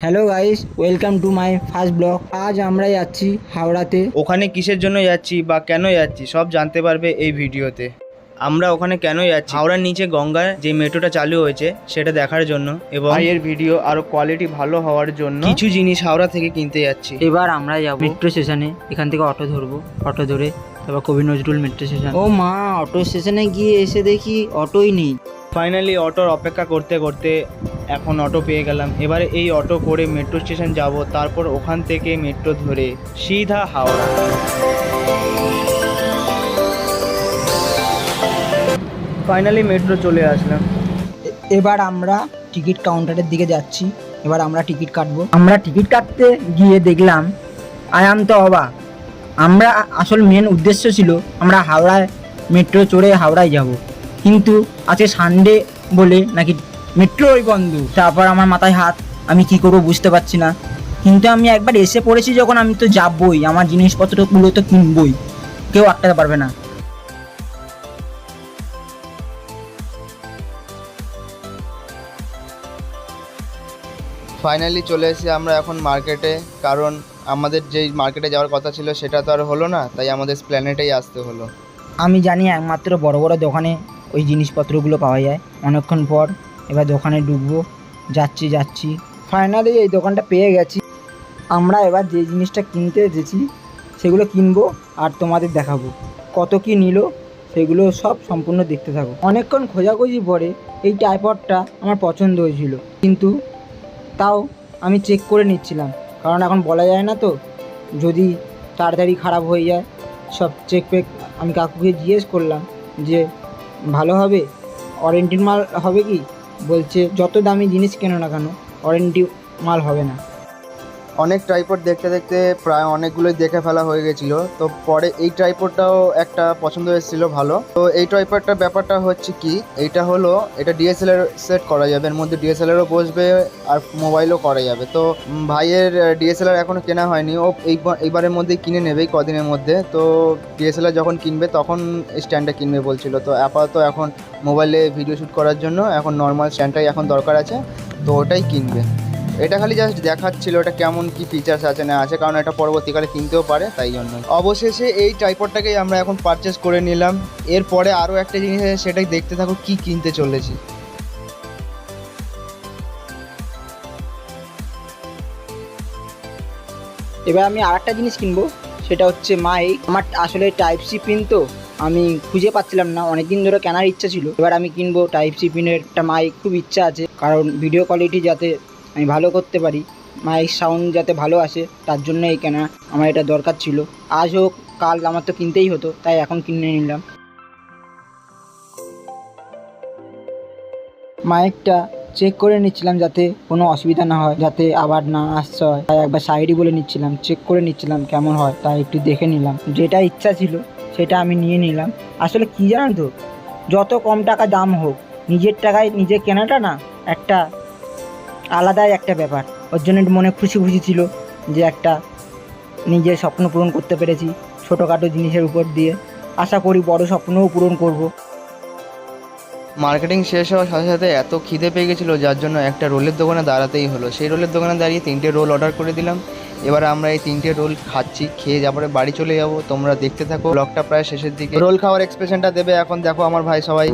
Hello guys, welcome to my first blog. আজ আমরা যাচ্ছি হাওড়াতে। ওখানে কিসের জন্য যাচ্ছি বা কেন যাচ্ছি সব জানতে পারবে এই ভিডিওতে। আমরা ওখানে কেন যাচ্ছি, হাওড়ার নিচে গঙ্গায় যে মেট্রোটা চালু হয়েছে সেটা দেখার জন্য এবং এর ভিডিও আরো কোয়ালিটি ভালো হওয়ার জন্য কিছু জিনিস হাওড়া থেকে কিনতে যাচ্ছি। এবার আমরা যাব মেট্রো স্টেশনে। এখান থেকে অটো ধরবো, অটো ধরে তারপর কবি নজরুল মেট্রো স্টেশন। ও মা, অটো স্টেশনে গিয়ে এসে দেখি অটোই নেই। ফাইনালি অটোর অপেক্ষা করতে করতে এখন অটো পেয়ে গেলাম। এবারে এই অটো করে মেট্রো স্টেশন যাব, তারপর ওখান থেকে মেট্রো ধরে সিধা হাওড়া। ফাইনালি মেট্রো চলে আসলাম। এবার আমরা টিকিট কাউন্টারের দিকে যাচ্ছি। এবার আমরা টিকিট কাটবো। আমরা টিকিট কাটতে গিয়ে দেখলাম আয়াম তো অবাক। আমরা আসল মেন উদ্দেশ্য ছিল আমরা হাওড়ায় মেট্রো চড়ে হাওড়ায় যাব, কিন্তু আজকে সানডে বলে নাকি মেট্রোই বন্ধ। তারপর আমার মাথায় হাত, আমি কি করবো বুঝতে পারছি না। কিন্তু আমি একবার এসে পড়েছি যখন, আমি তো যাবই, আমার জিনিসপত্রগুলো তো কিনবই, কেউ আটকাতে পারবে না। ফাইনালি চলে এসেছি আমরা এখন মার্কেটে, কারণ আমাদের যেই মার্কেটে যাওয়ার কথা ছিল সেটা তো আর হলো না, তাই আমাদের প্ল্যানেটেই আসতে হলো। আমি জানি একমাত্র বড় বড় দোকানে ওই জিনিসপত্রগুলো পাওয়া যায়। অনেকক্ষণ পর এবার দোকানে ঢুকবো। যাচ্ছি ফাইনালি এই দোকানটা পেয়ে গেছি। আমরা এবার যে জিনিসটা কিনতে এসেছি সেগুলো কিনবো আর তোমাদের দেখাবো কত কি নিল, সেগুলো সব সম্পূর্ণ দেখতে থাকো। অনেকক্ষণ খোঁজাখুঁজি পরে এই ট্রাইপডটা আমার পছন্দ হয়েছিল, কিন্তু তাও আমি চেক করে নিচ্ছিলাম, কারণ এখন বলা যায় না তো, যদি তাড়াতাড়ি খারাপ হয়ে যায়। সব চেক পেক আমি কাকুকে জিজ্ঞেস করলাম যে ভালো হবে, ওয়ারেন্টির মাল হবে কি? বলছে যত দামি জিনিস কেনো না কেন ওয়ারেন্টি মাল হবে না। অনেক ট্রাইপড দেখতে দেখতে প্রায় অনেকগুলোই দেখে ফেলা হয়ে গেছিলো, তো পরে এই ট্রাইপডটাও একটা পছন্দ এসেছিলো ভালো। তো এই ট্রাইপডটার ব্যাপারটা হচ্ছে কি, এটা ডিএসএলআর সেট করা যাবে, এর মধ্যে ডিএসএলআরও বসবে আর মোবাইলও করা যাবে। তো ভাইয়ের ডিএসএলআর এখনও কেনা হয়নি, ও এইবারের মধ্যেই কিনে নেবে এই কদিনের মধ্যে। তো ডিএসএলআর যখন কিনবে তখন স্ট্যান্ডটা কিনবে বলছিল। তো আপাতত এখন মোবাইলে ভিডিও শ্যুট করার জন্য এখন নর্মাল স্ট্যান্ডটাই এখন দরকার আছে, তো ওটাই কিনবে। এটা খালি জাস্ট দেখাচ্ছিল এটা কেমন কি ফিচার্স আছে না আছে, কারণ এটা পরবর্তীকালে কিনতেও পারে, তাই জন্য। অবশেষে এই ট্রাইপডটাকেই আমরা এখন পারচেস করে নিলাম। এরপরে আরও একটা জিনিস আছে, সেটাই দেখতে থাকো কি কিনতে চলেছি। এবার আমি আর একটা জিনিস কিনবো, সেটা হচ্ছে মাইক। আমার আসলে টাইপ সি পিন, তো আমি খুঁজে পাচ্ছিলাম না, অনেকদিন ধরে কেনার ইচ্ছা ছিল। এবার আমি কিনবো টাইপ সি পিনের একটা মাইক, খুব ইচ্ছা আছে, কারণ ভিডিও কোয়ালিটি যাতে আমি ভালো করতে পারি, মাইক সাউন্ড যাতে ভালো আসে, তার জন্য এই কেনা। আমার এটা দরকার ছিল, আজ হোক কাল আমার তো কিনতেই হতো, তাই এখন কিনে নিলাম। মাইকটা চেক করে নিচ্ছিলাম যাতে কোনো অসুবিধা না হয়, যাতে আবার না আসতে হয়, তাই একবার সাইডই বলে নিচ্ছিলাম, চেক করে নিচ্ছিলাম কেমন হয়, তাই একটু দেখে নিলাম। যেটা ইচ্ছা ছিল সেটা আমি নিয়ে নিলাম। আসলে কী জানো তো, যত কম টাকা দাম হোক, নিজের টাকায় নিজে কেনাটা না একটা আলাদাই একটা ব্যাপার। ওর জন্য মনে খুশি ছিল যে একটা নিজের স্বপ্ন পূরণ করতে পেরেছি ছোটোখাটো জিনিসের উপর দিয়ে। আশা করি বড় স্বপ্নও পূরণ করব। মার্কেটিং শেষ হওয়ার সাথে সাথে এত খিদে পেয়ে গেছিলো, যার জন্য একটা রোলের দোকানে দাঁড়াতেই হলো। সেই রোলের দোকানে দাঁড়িয়ে 3টে রোল অর্ডার করে দিলাম। এবার আমরা এই 3টে রোল খাচ্ছি, খেয়ে তারপরে বাড়ি চলে যাব। তোমরা দেখতে থাকো, ব্লগটা প্রায় শেষের দিকে। রোল খাওয়ার এক্সপ্রেশনটা দেবে এখন, দেখো আমার ভাই সবাই।